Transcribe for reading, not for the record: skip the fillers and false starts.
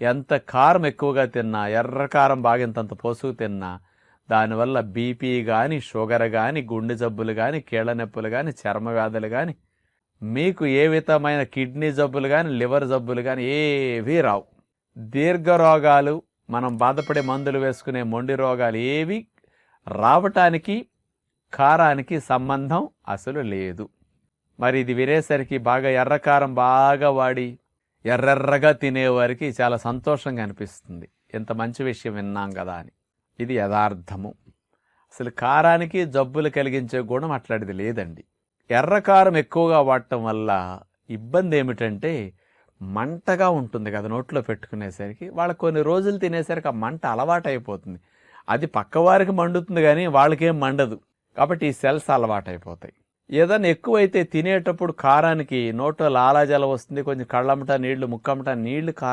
ఎంత కారం ఎక్కువగా తిన్నా, ఎర్ర కారం బాగా ఇంతంత పోసుకు తిన్నా దానివల్ల బీపీ కానీ, షుగర్ కానీ, గుండె జబ్బులు కానీ, కీళ్ళ నొప్పులు కానీ, చర్మ వ్యాధులు కానీ, మీకు ఏ విధమైన కిడ్నీ జబ్బులు కానీ, లివర్ జబ్బులు కానీ ఏవీ రావు. దీర్ఘ రోగాలు, మనం బాధపడే మందులు వేసుకునే మొండి రోగాలు ఏవి రావటానికి కారానికి సంబంధం అసలు లేదు. మరి ఇది వినేసరికి బాగా ఎర్రకారం బాగా వాడి ఎర్రెర్రగా తినేవారికి చాలా సంతోషంగా అనిపిస్తుంది. ఇంత మంచి విషయం విన్నాం కదా అని. ఇది యథార్థము. అసలు కారానికి జబ్బులు కలిగించే గుణం అట్లాంటిది లేదండి. ఎర్రకారం ఎక్కువగా వాడటం వల్ల ఇబ్బంది ఏమిటంటే మంటగా ఉంటుంది కదా నోట్లో పెట్టుకునేసరికి. వాళ్ళకి కొన్ని రోజులు తినేసరికి ఆ మంట అలవాటైపోతుంది. అది పక్కవారికి మండుతుంది కానీ వాళ్ళకేం మండదు. కాబట్టి ఈ సెల్స్ అలవాటైపోతాయి. ఏదైనా ఎక్కువైతే తినేటప్పుడు కారానికి నోట్లో లాలాజలం వస్తుంది, కొంచెం కళ్ళమ్మట నీళ్లు, ముక్కమ్మట నీళ్లు